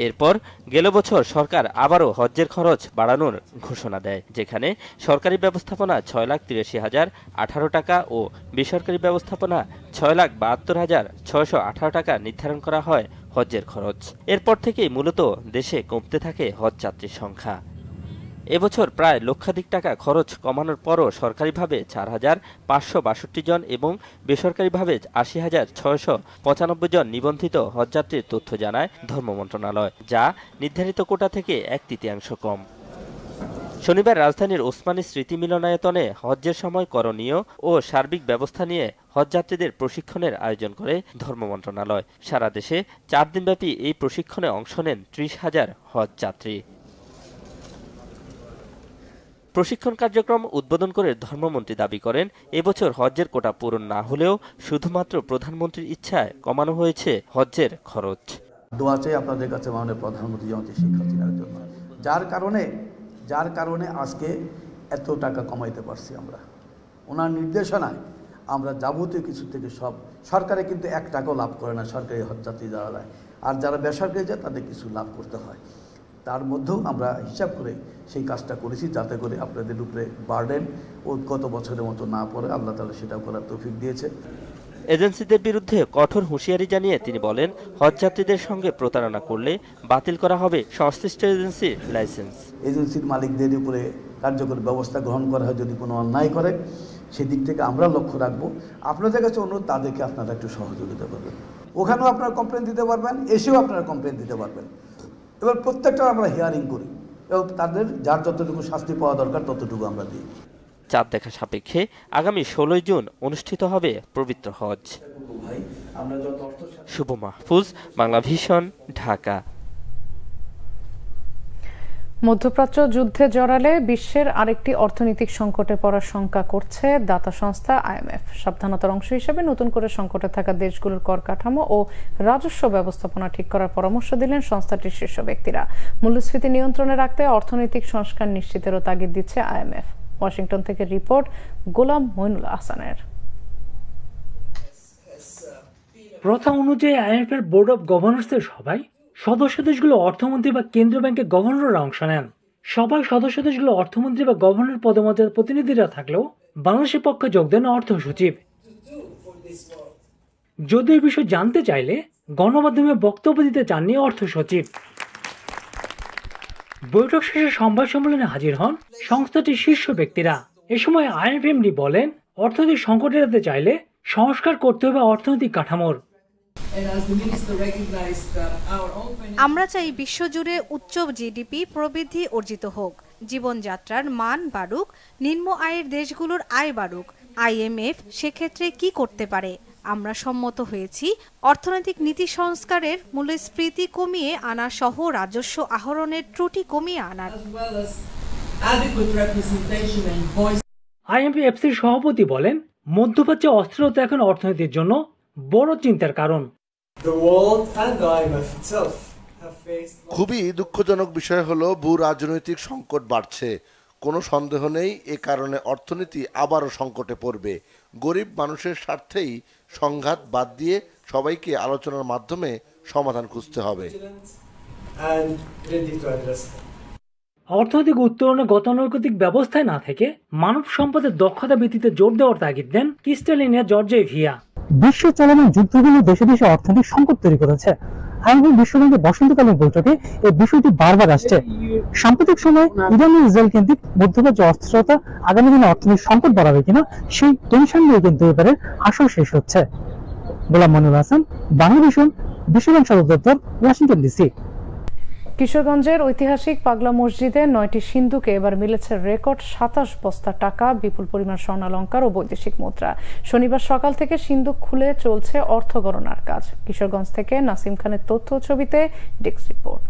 এরপর গেল বছর সরকার আবারও হজ্জের খরচ বাড়ানোর ঘোষণা দেয়, যেখানে সরকারি ব্যবস্থাপনা 6,83,018 টাকা ও বেসরকারি ব্যবস্থাপনা 6,72,618 টাকা নির্ধারণ করা হয় হজ্জের খরচ। এরপর থেকেই মূলত দেশে কমতে থাকে হজ যাত্রীর সংখ্যা। এবছর প্রায় লক্ষাধিক টাকা খরচ কমানোর পরও সরকারিভাবে 4,562 জন এবং বেসরকারিভাবে 80,695 জন নিবন্ধিত হজযাত্রীর তথ্য জানায় ধর্ম মন্ত্রণালয়, যা নির্ধারিত কোটা থেকে 1/3 কম। শনিবার রাজধানীর ওসমানী স্মৃতি মিলনায়তনে হজ্জের সময় করণীয় ও সার্বিক ব্যবস্থা নিয়ে হজযাত্রীদের প্রশিক্ষণের আয়োজন করে ধর্ম মন্ত্রণালয়। সারা দেশে 4 দিনব্যাপী এই প্রশিক্ষণে অংশ নেন 30,000 হজযাত্রী। প্রশিক্ষণ কার্যক্রম উদ্বোধন করে ধর্মমন্ত্রী দাবি করেন, এবছর হজ্জের কোটা পূরণ না হলেও শুধুমাত্র প্রধানমন্ত্রীর ইচ্ছায় কমানো হয়েছে হজ্জের খরচ। দোয়া চাই আপনাদের কাছে মাননীয় প্রধানমন্ত্রী জনতা শেখ হাসিনার জন্য, যার কারণে আজকে এত টাকা কমাইতে পারছি আমরা। ওনার নির্দেশনায় আমরা যাবতীয় কিছু থেকে সব, সরকারে কিন্তু 1 টাকাও লাভ করে না সরকারি হজযাত্রী যারা যায়, আর যারা বেসরকারি যায় তাদের কিছু লাভ করতে হয়। তার মধ্যেও আমরা হিসাব করে সেই কাজটা করেছি যাতে করে আপনাদের উপরে বার্ডেন ও গত বছরের মতো না পড়ে। আল্লাহ তাআলা সেটা করার তৌফিক দিয়েছে। এজেন্সিদের বিরুদ্ধে কঠোর হুঁশিয়ারি জানিয়ে তিনি বলেন, হজযাত্রীদের সঙ্গে প্রতারণা করলে বাতিল করা হবে সংশ্লিষ্ট এজেন্সির লাইসেন্স। এজেন্সির মালিকদের উপরে কার্যকরী ব্যবস্থা গ্রহণ করা হয় যদি কোনো অন্যায় করে, সেদিক থেকে আমরা লক্ষ্য রাখবো। আপনাদের কাছে অনুরোধ, তাদেরকে আপনারা একটু সহযোগিতা করবেন। ওখানেও আপনারা কমপ্লেন দিতে পারবেন, এসেও আপনারা কমপ্লেন দিতে পারবেন। এবার প্রত্যেকটা আমরা হিয়ারিং করি এবং তাদের যার যতটুকু শাস্তি পাওয়া দরকার ততটুকু আমরা দিই। চাঁদ দেখা সাপেক্ষে আগামী 16 জুন অনুষ্ঠিত হবে পবিত্র হজ। শুভ মাহফুজ, বাংলা ভিশন, ঢাকা। মধ্যপ্রাচ্য যুদ্ধে জড়ালে বিশ্বের আরেকটি অর্থনৈতিক সংকটে পড়ার শঙ্কা করছে দাতা সংস্থা IMF। সাবধানতার অংশ হিসেবে নতুন করে সংকটে থাকা দেশগুলোর কর কাঠামো ও রাজস্ব ব্যবস্থাপনা ঠিক করার পরামর্শ দিলেন সংস্থাটির শীর্ষ ব্যক্তিরা। মূল্যস্ফীতি নিয়ন্ত্রণে রাখতে অর্থনৈতিক সংস্কার নিশ্চিতেরও তাগিদ দিচ্ছে IMF। ওয়াশিংটন থেকে রিপোর্ট গোলাম মইনুল আহসানের। প্রথা অনুযায়ী IMF এর বোর্ড অব গভর্নর্সের সভায় সদস্য দেশগুলো অর্থমন্ত্রী বা কেন্দ্রীয় ব্যাংকের গভর্নররা অংশ নেন। সবাই সদস্য দেশগুলো অর্থমন্ত্রী বা গভর্নর পদমর্যাদার প্রতিনিধিরা থাকলেও বাংলাদেশের পক্ষে যোগ দেন অর্থ সচিব। যদিও এই বিষয়ে জানতে চাইলে গণমাধ্যমে বক্তব্য দিতে চাননি অর্থ সচিব। বৈঠক শেষে সংবাদ সম্মেলনে হাজির হন সংস্থাটির শীর্ষ ব্যক্তিরা। এ সময় IMF এমডি বলেন, অর্থনৈতিক সংকট এড়াতে চাইলে সংস্কার করতে হবে অর্থনৈতিক কাঠামোর। আমরা চাই বিশ্বজুড়ে উচ্চ জিডিপি প্রবৃদ্ধি অর্জিত হোক, জীবনযাত্রার মান বাড়ুক, নিম্ন আয়ের দেশগুলোর আয় বাড়ুক। IMF সেক্ষেত্রে কি করতে পারে? আমরা সম্মত হয়েছি অর্থনৈতিক নীতি সংস্কারের, মূল্যস্ফীতি কমিয়ে আনা সহ রাজস্ব আহরণের ত্রুটি কমিয়ে আনার। IMF-এর সভাপতি বলেন, মধ্যপ্রাচ্যে অস্থিরতা এখন অর্থনীতির জন্য বড় চিন্তার কারণ। খুবই দুঃখজনক বিষয় হলো ভূ রাজনৈতিক সংকট বাড়ছে। কোনো সন্দেহ নেই এ কারণে অর্থনীতি আবারও সংকটে পড়বে। গরিব মানুষের স্বার্থেই সংঘাত বাদ দিয়ে সবাইকে আলোচনার মাধ্যমে সমাধান খুঁজতে হবে। অর্থনৈতিক উত্তরণে গতানুগতিক ব্যবস্থায় না থেকে মানব সম্পদের দক্ষতা ভিত্তিতে জোর দেওয়ার তাগিদ দেন ক্রিস্টালিনা জর্জিয়েভিয়া। বিশ্ব চলমান যুদ্ধগুলো দেশে দেশে অর্থনৈতিক সংকট তৈরি করেছে। আইএমএফ বিশ্বব্যাংকের বসন্তকালীন বৈঠকে এই বিষয়টি বারবার আসছে। সাম্প্রতিক সময়ে ইরান ও ইসরায়েল কেন্দ্রিক মধ্যপ্রাচ্য অস্থিরতা আগামী দিনে অর্থনৈতিক সংকট বাড়াবে কিনা সেই টেনশন নিয়ে কিন্তু এবারে আসর শেষ হচ্ছে। গোলাম মনিরুল হাসান, বাংলা ভিশন, বিশ্বব্যাংক সদর দপ্তর, ওয়াশিংটন ডিসি। কিশোরগঞ্জের ঐতিহাসিক পাগলা মসজিদে 9টি সিন্ধুকে এবার মিলেছে রেকর্ড 27 বস্তা টাকা, বিপুল পরিমাণ স্বর্ণালংকার ও বৈদেশিক মুদ্রা। শনিবার সকাল থেকে সিন্ধুক খুলে চলছে অর্থ গণনার কাজ। কিশোরগঞ্জ থেকে নাসিম খানের তথ্য ছবিতে ডেস্ক রিপোর্ট।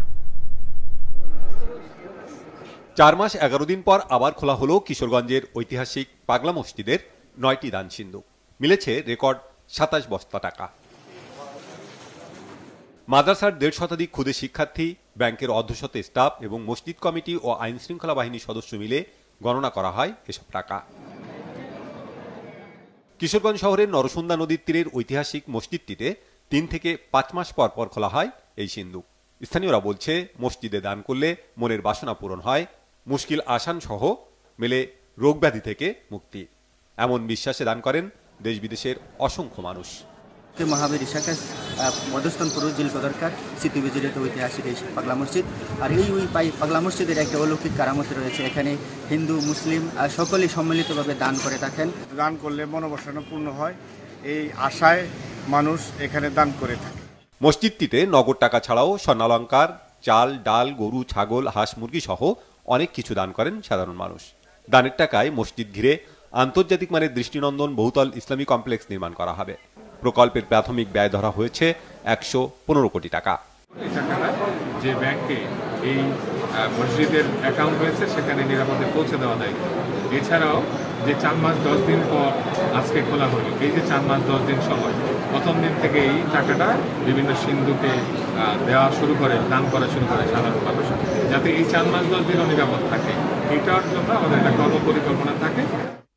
4 মাস 11 দিন পর আবার খোলা হলো কিশোরগঞ্জের ঐতিহাসিক পাগলা মসজিদের 9টি দান সিন্ধুক। মিলেছে রেকর্ড 27 বস্তা টাকা। মাদ্রাসার 1.5 শতাধিক ক্ষুদে শিক্ষার্থী, ব্যাংকের অর্ধশত স্টাফ এবং মসজিদ কমিটি ও আইন শৃঙ্খলা বাহিনীর সদস্য মিলে গণনা করা হয় এসব টাকা। কিশোরগঞ্জ শহরের নরসুন্দা নদীর তীরের ঐতিহাসিক মসজিদটিতে 3 থেকে 5 মাস পর পর খোলা হয় এই সিন্ধুক। স্থানীয়রা বলছে, মসজিদে দান করলে মনের বাসনা পূরণ হয়, মুশকিল আসান সহ মেলে রোগ ব্যাধি থেকে মুক্তি। এমন বিশ্বাসে দান করেন দেশ বিদেশের অসংখ্য মানুষ। মহাবীর ইশাক মধুস্থান পুরুষ জিল কদরকার স্মৃতি বিজড়িত ঐতিহাসিক এই পাগলা মসজিদ। আর এই পাগলা মসজিদের একটা অলৌকিক কারামত রয়েছে। এখানে হিন্দু মুসলিম সকলেই সম্মিলিতভাবে দান করে থাকেন। দান করলে মনোবাসনা পূর্ণ হয়, এই আশায় মানুষ এখানে দান করে থাকে। মসজিদটিতে নগদ টাকা ছাড়াও স্বর্ণালঙ্কার, চাল, ডাল, গরু, ছাগল, হাঁস, মুরগি সহ অনেক কিছু দান করেন সাধারণ মানুষ। দানের টাকায় মসজিদ ঘিরে আন্তর্জাতিক মানের দৃষ্টিনন্দন বহুতল ইসলামী কমপ্লেক্স নির্মাণ করা হবে। প্রকল্পের প্রাথমিক ব্যয় ধরা হয়েছে 115 কোটি টাকা। যে ব্যাংকে এই মসজিদের অ্যাকাউন্ট রয়েছে সেখানে নিরাপদে পৌঁছে দেওয়া দায়িত্ব। এছাড়াও যে 4 মাস 10 দিন পর আজকে খোলা হলো, এই যে 4 মাস 10 দিন সময়, প্রথম দিন থেকে এই টাকাটা বিভিন্ন সিন্ধুকে দেওয়া শুরু করে, দান করা শুরু করে সাধারণ মানুষ, যাতে এই 4 মাস 10 দিনও নিরাপদ থাকে। এটার জন্য আমাদের একটা কর্মপরিকল্পনা থাকে।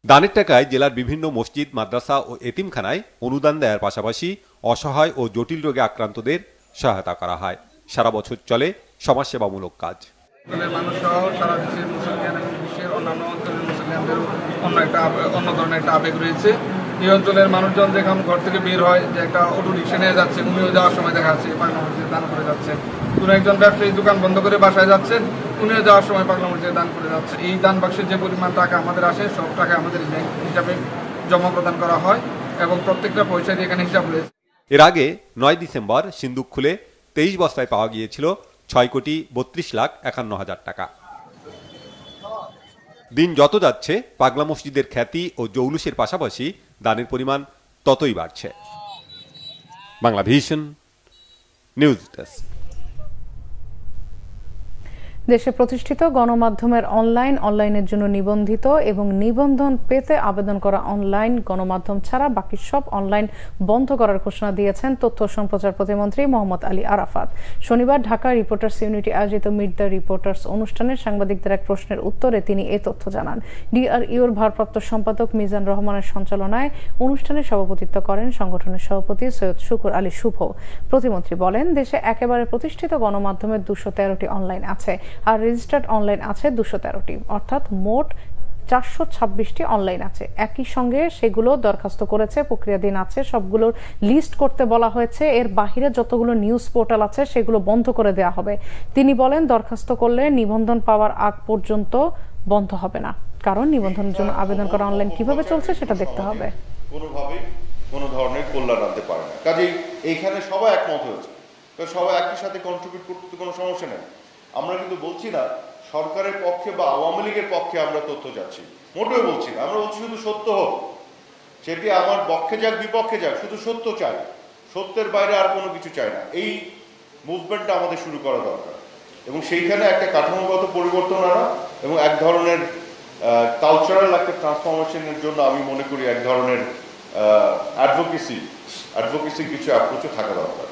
দানের টাকায় জেলার বিভিন্ন মসজিদ, মাদ্রাসা ও এতিমখানায় অনুদান দেওয়ার পাশাপাশি অসহায় ও জটিল রোগে আক্রান্তদের সহায়তা করা হয়। সারা বছর চলে সমাজসেবামূলক কাজ। মানুষ সহ সারা দেশের মুসলমান এবং বিশ্বের অন্যান্য অঞ্চলের মুসলমানদেরও অন্য ধরনের একটা আবেগ রয়েছে। এই অঞ্চলের মানুষজন যখন ঘর থেকে বের হয়, যে একটা অটো রিক্সা নিয়ে যাচ্ছে, উনিও যাওয়ার সময় দেখা যাচ্ছে পাগলা মসজিদে দান করে যাচ্ছেন। কোনো একজন ব্যবসায়ী দোকান বন্ধ করে বাসায় যাচ্ছেন, উনিও যাওয়ার সময় পাগলা মসজিদে দান করে যাচ্ছে। এই দান বাক্সের যে পরিমাণ টাকা আমাদের আসে, সব টাকা আমাদের ব্যাংক হিসাবে জমা প্রদান করা হয় এবং প্রত্যেকটা পয়সা দিয়ে এখানে হিসাব রয়েছে। এর আগে 9 ডিসেম্বর সিন্দুক খুলে 23 বস্তায় পাওয়া গিয়েছিল 6,32,51,000 টাকা। দিন যত যাচ্ছে পাগলা মসজিদের খ্যাতি ও জৌলুসের পাশাপাশি দানের পরিমাণ ততই বাড়ছে। Bangla vision news desk. দেশে প্রতিষ্ঠিত গণমাধ্যমের অনলাইনের জন্য নিবন্ধিত এবং নিবন্ধন পেতে আবেদন করা অনলাইন গণমাধ্যম ছাড়া বাকি সব অনলাইন বন্ধ করার ঘোষণা দিয়েছেন তথ্য সম্প্রচার প্রতিমন্ত্রী মোহাম্মদ আলী আরাফাত। শনিবার ঢাকা রিপোর্টার্স ইউনিটি আয়োজিত মিট দ্য রিপোর্টার্স অনুষ্ঠানে সাংবাদিকদের এক প্রশ্নের উত্তরে তিনি এ তথ্য জানান। ডিআরইউর ভারপ্রাপ্ত সম্পাদক মিজান রহমানের সঞ্চালনায় অনুষ্ঠানে সভাপতিত্ব করেন সংগঠনের সভাপতি সৈয়দ শুকুর আলী শুভ। প্রতিমন্ত্রী বলেন, দেশে একেবারে প্রতিষ্ঠিত গণমাধ্যমের 213টি অনলাইন আছে আর রেজিস্টার্ড অনলাইন আছে 213টি, অর্থাৎ মোট 426টি অনলাইন আছে। একই সঙ্গে সেগুলো দরখাস্ত করেছে, প্রক্রিয়াধীন আছে, সবগুলোর লিস্ট করতে বলা হয়েছে। এর বাহিরে যতগুলো নিউজ পোর্টাল আছে সেগুলো বন্ধ করে দেওয়া হবে। তিনি বলেন, দরখাস্ত করলে নিবন্ধন পাওয়ার আগ পর্যন্ত বন্ধ হবে না, কারণ নিবন্ধনের জন্য আবেদন করা অনলাইন কিভাবে চলছে সেটা দেখতে হবে। কোনোভাবেই কোনো ধরনের কল্যাণ আনতে পারে না। কাজেই এইখানে সবাই একমত হয়েছে, সবাই একই সাথে কন্ট্রিবিউট করতে কোনো সমস্যা নেই। আমরা কিন্তু বলছি না সরকারের পক্ষে বা আওয়ামী লীগের পক্ষে আমরা তথ্য চাচ্ছি, মোটেও বলছি না। আমরা বলছি শুধু সত্য হোক, সেটি আমার পক্ষে যাক বিপক্ষে যাক, শুধু সত্য চাই, সত্যের বাইরে আর কোনো কিছু চাই না। এই মুভমেন্টটা আমাদের শুরু করা দরকার এবং সেইখানে একটা কাঠামোগত পরিবর্তন আনা এবং এক ধরনের কালচারাল একটা ট্রান্সফরমেশনের জন্য আমি মনে করি এক ধরনের অ্যাডভোকেসি কিছু অ্যাপ্রোচও থাকা দরকার।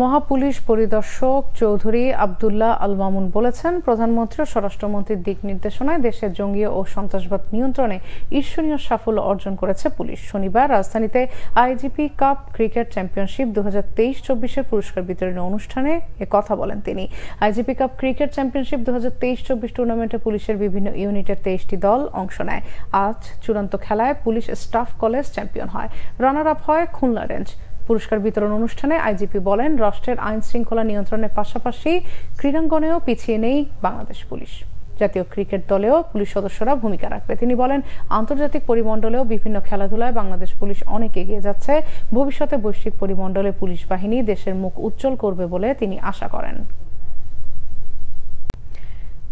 মহাপুলিশ পরিদর্শক চৌধুরী আব্দুল্লাহ আল মামুন বলেছেন, প্রধানমন্ত্রী ও স্বরাষ্ট্রমন্ত্রীর দিক নির্দেশনায় দেশের জঙ্গি ও সন্ত্রাসবাদ নিয়ন্ত্রণে ঈর্ষণীয় সাফল্য অর্জন করেছে পুলিশ। শনিবার রাজধানীতে আইজিপি কাপ ক্রিকেট চ্যাম্পিয়নশিপ 2023-24 পুরস্কার বিতরণী অনুষ্ঠানে কথা বলেন তিনি। আইজিপি কাপ ক্রিকেট চ্যাম্পিয়নশিপ 2023-24 টুর্নামেন্টে পুলিশের বিভিন্ন ইউনিটের 23টি দল অংশ নেয়। আজ চূড়ান্ত খেলায় পুলিশ স্টাফ কলেজ চ্যাম্পিয়ন হয়, রানার আপ হয় খুলনা রেঞ্জ। পুরস্কার বিতরণ অনুষ্ঠানে আইজিপি বলেন, রাষ্ট্রের আইন শৃঙ্খলা নিয়ন্ত্রণের পাশাপাশি ক্রীড়াঙ্গনেও পিছিয়ে নেই বাংলাদেশ পুলিশ। জাতীয় ক্রিকেট দলেও পুলিশ সদস্যরা ভূমিকা রাখবে। তিনি বলেন, আন্তর্জাতিক পরিমণ্ডলেও বিভিন্ন খেলাধুলায় বাংলাদেশ পুলিশ অনেক এগিয়ে যাচ্ছে। ভবিষ্যতে বৈশ্বিক পরিমণ্ডলে পুলিশ বাহিনী দেশের মুখ উজ্জ্বল করবে বলে তিনি আশা করেন।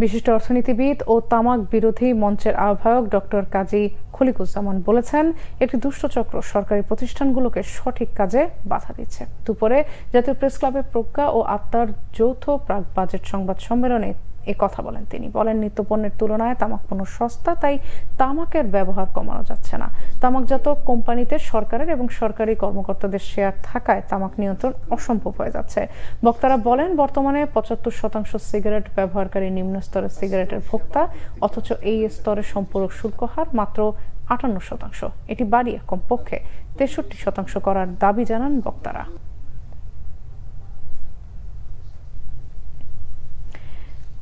বিশিষ্ট অর্থনীতিবিদ ও তামাক বিরোধী মঞ্চের আহ্বায়ক ডক্টর কাজী খলিকুজ্জামান বলেছেন, একটি দুষ্ট চক্র সরকারি প্রতিষ্ঠানগুলোকে সঠিক কাজে বাধা দিচ্ছে। দুপুরে জাতীয় প্রেস ক্লাবে প্রজ্ঞা ও আত্মার যৌথ প্রাক বাজেট সংবাদ সম্মেলনে এ কথা বলেন তিনি। বলেন, নিত্যপণ্যের তুলনায় তামাক পণ্য সস্তা, তাই তামাকের ব্যবহার কমানো যাচ্ছে না। তামাকজাত কোম্পানিতে সরকারের এবং সরকারি কর্মকর্তাদের শেয়ার থাকায় তামাক নিয়ন্ত্রণ অসম্ভব হয়ে যাচ্ছে। বক্তারা বলেন, বর্তমানে 75% সিগারেট ব্যবহারকারী নিম্ন স্তরের সিগারেটের ভোক্তা, অথচ এই স্তরে সম্পূরক শুল্ক হার মাত্র 58%। এটি বাড়িয়ে কমপক্ষে 63% করার দাবি জানান বক্তারা।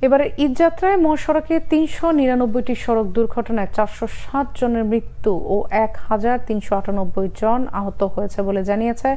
এবারে ঈদযাত্রায় মহাসড়কে ৩৯৯টি সড়ক দুর্ঘটনায় ৪০৭ জনের মৃত্যু ও ১,৩৯৮ জন আহত হয়েছে বলে জানিয়েছে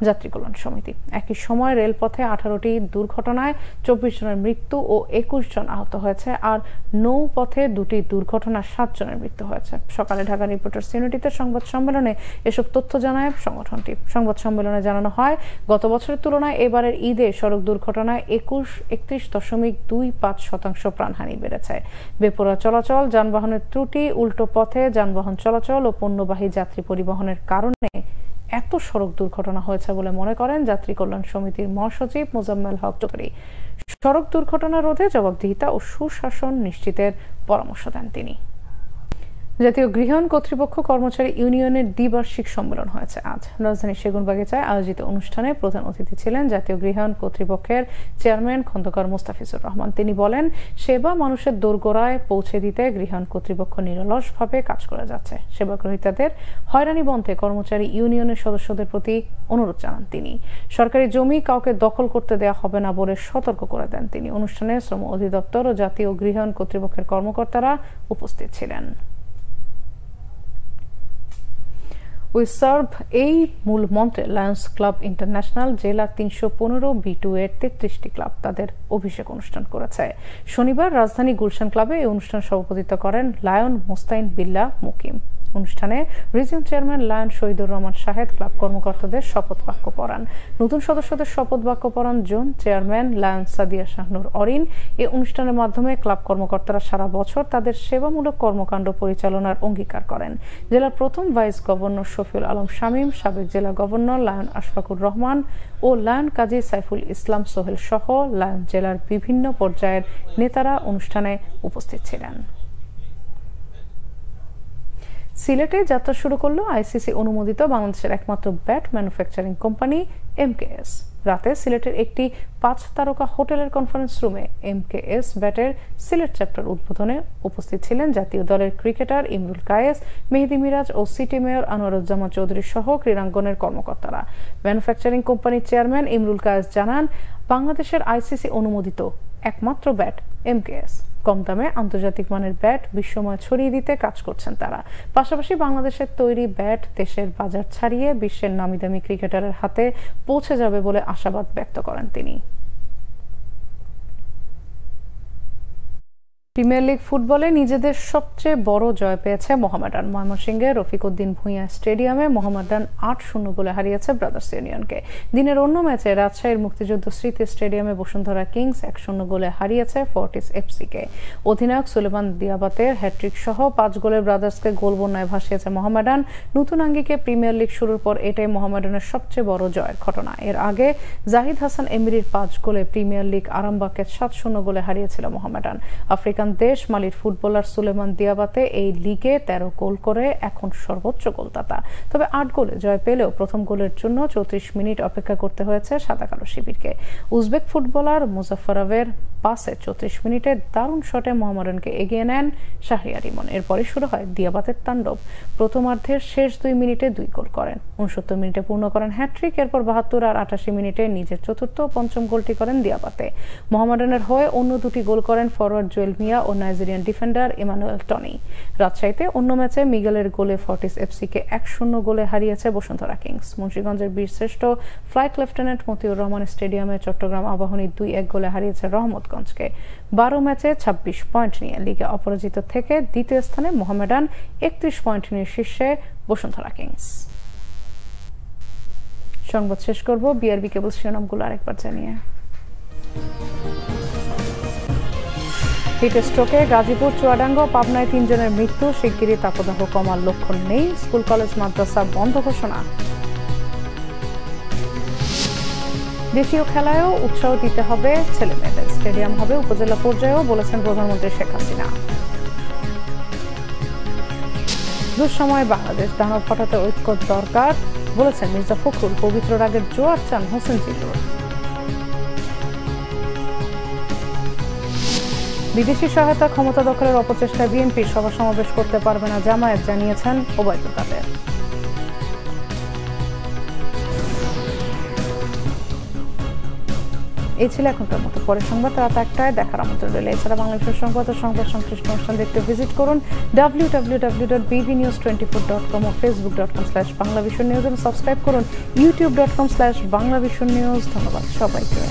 যাত্রী কল্যাণ সমিতি। একই সময় রেলপথে ১৮টি দুর্ঘটনায় ২৪ জনের মৃত্যু ও ২১ জন আহত হয়েছে, আর নৌপথে ২টি দুর্ঘটনায় ৭ জনের মৃত্যু হয়েছে। সকালে ঢাকা রিপোর্টার্স ইউনিটিতে সংবাদ সম্মেলনে এসব তথ্য জানায় সংগঠনটি। সংবাদ সম্মেলনে জানানো হয়, গত বছরের তুলনায় এবারের ঈদে সড়ক দুর্ঘটনায় 31.25% প্রাণহানি বেড়েছে। বেপরোয়া চলাচল, যানবাহনের ত্রুটি, উল্টো পথে যানবাহন চলাচল ও পণ্যবাহী যাত্রী পরিবহনের কারণে এত সড়ক দুর্ঘটনা হয়েছে বলে মনে করেন যাত্রী কল্যাণ সমিতির মহাসচিব মোজাম্মেল হক চৌধুরী। সড়ক দুর্ঘটনা রোধে জবাবদিহিতা ও সুশাসন নিশ্চিতের পরামর্শ দেন তিনি। জাতীয় গৃহায়ণ কর্তৃপক্ষ কর্মচারী ইউনিয়নের দ্বিবার্ষিক সম্মেলন হয়েছে আজ। রাজধানীর সেগুনবাগিচায় আয়োজিত অনুষ্ঠানে প্রধান অতিথি ছিলেন জাতীয় গৃহায়ণ কর্তৃপক্ষের চেয়ারম্যান খন্দকার মোস্তাফিজুর রহমান। তিনি বলেন, সেবা মানুষের দোরগোড়ায় পৌঁছে দিতে গৃহায়ণ কর্তৃপক্ষ নিরলসভাবে কাজ করে যাচ্ছে। সেবা গ্রহীতাদের হয়রানি বন্ধে কর্মচারী ইউনিয়নের সদস্যদের প্রতি অনুরোধ জানান তিনি। সরকারি জমি কাউকে দখল করতে দেওয়া হবে না বলে সতর্ক করে দেন তিনি। অনুষ্ঠানে শ্রম অধিদপ্তর ও জাতীয় গৃহায়ণ কর্তৃপক্ষের কর্মকর্তারা উপস্থিত ছিলেন। উই সার্ভ এই মূল মন্ত্রে লায়ন্স ক্লাব ইন্টারন্যাশনাল জেলা ৩১৫ B2 এর ৩৩টি ক্লাব তাদের অভিষেক অনুষ্ঠান করেছে। শনিবার রাজধানী গুলশান ক্লাবে এই অনুষ্ঠান সভাপতিত্ব করেন লায়ন মোস্তাইন বিল্লাহ মুকিম। অনুষ্ঠানে region chairman lion Shahidur Rahman Shahed club কর্মকর্তাদের শপথ বাক্য পড়ান। নতুন সদস্যদের শপথ বাক্য পড়ান zone chairman lion Sadia Shahnur Orin. এই অনুষ্ঠানের মাধ্যমে ক্লাব কর্মকর্তারা সারা বছর তাদের সেবামূলক কর্মকাণ্ড পরিচালনার অঙ্গীকার করেন। জেলার প্রথম ভাইস গভর্নর শফিউল আলম শামীম, সাবেক জেলা গভর্নর লায়ন আশফাকুর রহমান ও লায়ন কাজী সাইফুল ইসলাম সোহেল সহ লায়ন জেলার বিভিন্ন পর্যায়ের নেতারা অনুষ্ঠানে উপস্থিত ছিলেন। সিলেটে যাত্রা শুরু করলো আইসিসি অনুমোদিত বাংলাদেশের একমাত্র ব্যাট ম্যানুফ্যাকচারিং কোম্পানি MKS। রাতে সিলেটের একটি 5 তারকা হোটেলের কনফারেন্স রুমে MKS ব্যাটের সিলেট চ্যাপ্টার উদ্বোধনে উপস্থিত ছিলেন জাতীয় দলের ক্রিকেটার ইমরুল কায়েস, মেহেদী মিরাজ ও সিটি মেয়র আনোয়ারুজ্জামান চৌধুরী সহ ক্রীড়াঙ্গনের কর্মকর্তারা। ম্যানুফ্যাকচারিং কোম্পানির চেয়ারম্যান ইমরুল কায়েস জানান, বাংলাদেশের আইসিসি অনুমোদিত একমাত্র ব্যাট MKS। কম দামে আন্তর্জাতিক মানের ব্যাট বিশ্বময় ছড়িয়ে দিতে কাজ করছেন তারা। পাশাপাশি বাংলাদেশের তৈরি ব্যাট দেশের বাজার ছাড়িয়ে বিশ্বের নামিদামি ক্রিকেটারের হাতে পৌঁছে যাবে বলে আশাবাদ ব্যক্ত করেন তিনি। প্রিমিয়ার লিগ ফুটবলে নিজেদের সবচেয়ে বড় জয় পেয়েছে মোহামেডান। ময়মনসিংহের রফিকউদ্দিন ভূঁইয়া স্টেডিয়ামে মোহামেডান 8-0 গোলে হারিয়েছে ব্রাদার্স ইউনিয়নকে। দিনের অন্য ম্যাচে রাজশাহীর মুক্তিযুদ্ধ স্মৃতি স্টেডিয়ামে বসুন্ধরা কিংস 1-0 গোলে হারিয়েছে ফর্টিস এফসিকে। অধিনায়ক সুলেমান দিয়াবাতের হ্যাট্রিক সহ 5 গোলের ব্রাদার্সকে গোল বন্যায় ভাসিয়েছে মোহামেডান। নতুন আঙ্গিকে প্রিমিয়ার লিগ শুরুর পর এটাই মোহামেডানের সবচেয়ে বড় জয়ের ঘটনা। এর আগে জাহিদ হাসান এমিরির 5 গোলে প্রিমিয়ার লিগ আরামবাগকে 7-0 গোলে হারিয়েছিল মোহামেডান। আফ্রিকান দেশ মালির ফুটবলার সুলেমান দিয়াবাতে এই লিগে 13 গোল করে এখন সর্বোচ্চ গোলদাতা। তবে 8 গোলে জয় পেলেও প্রথম গোলের জন্য 34 মিনিট অপেক্ষা করতে হয়েছে সাদা কালো শিবিরকে। উজবেক ফুটবলার মুজাফফরভের পাসে 34 মিনিটে দারুণ শটে মোহামেডানকে এগিয়ে নেন শাহরিয়ার ইমন। এরপরে শুরু হয় দিয়াবাতের তাণ্ডব। প্রথমার্ধের শেষ 2 মিনিটে 2 গোল করেন। 69 মিনিটে পূর্ণ করেন হ্যাট্রিক। এরপর 72 আর 88 মিনিটে নিজের চতুর্থ ও পঞ্চম গোলটি করেন দিয়াবাতে। মোহামেডানের হয়ে অন্য 2টি গোল করেন ফরওয়ার্ড জুয়েল মিয়া ও নাইজেরিয়ান ডিফেন্ডার ইমানুয়েল টনি। রাজশাহীতে অন্য ম্যাচে মিগেলের গোলে ফর্টিস এফসিকে 1-0 গোলে হারিয়েছে বসুন্ধরা কিংস। মুন্সিগঞ্জের বীরশ্রেষ্ঠ ফ্লাইট লেফটেন্যান্ট মতিউর রহমান স্টেডিয়ামে চট্টগ্রাম আবাহনী 2-1 গোলে হারিয়েছে রহমতগঞ্জকে। 12 ম্যাচে 26 পয়েন্ট নিয়ে লিগে অপরাজিত থেকে দ্বিতীয় স্থানে মোহামেডান, 31 পয়েন্ট নিয়ে শীর্ষে বসুন্ধরা কিংস। সংবাদ শেষ করব বিআরবি কেবল শিরোনামগুলো আরেকবার জানিয়ে। হিট স্ট্রোকে গাজীপুর, চুয়াডাঙ্গা ও পাবনায় 3 জনের মৃত্যু। শিগগিরই তাপদাহ কমার লক্ষণ নেই। স্কুল কলেজ মাদ্রাসা বন্ধ ঘোষণা। দেশীয় খেলায়ও উৎসাহ দিতে হবে ছেলেমেয়েদের। স্টেডিয়াম হবে উপজেলা পর্যায়েও, বলেছেন প্রধানমন্ত্রী শেখ হাসিনা। দুঃসময়ে বাংলাদেশ, দানব হটাতে ঐক্য দরকার, বলেছেন মির্জা ফখরুল। পবিত্র রাগের জোয়ার চান হোসেন জিল্লুর। বিদেশি সহায়তা ক্ষমতা দখলের অপচেষ্টায় বিএনপি সভা সমাবেশ করতে পারবে না জামায়াত, জানিয়েছেন ওবায়দুল কাদের। এই ছিল এখনকার মতো। পরের সংবাদ রাত 1টায় দেখার আমন্ত্রণ রইল। এছাড়া বাংলাদেশের সংবাদ ও সংবাদ সংশ্লিষ্ট অনুষ্ঠান দেখতে ভিজিট করুন www.bbnews24.com ও facebook.com/banglavisionnews এবং সাবস্ক্রাইব করুন youtube.com/banglavisionnews। ধন্যবাদ সবাইকে।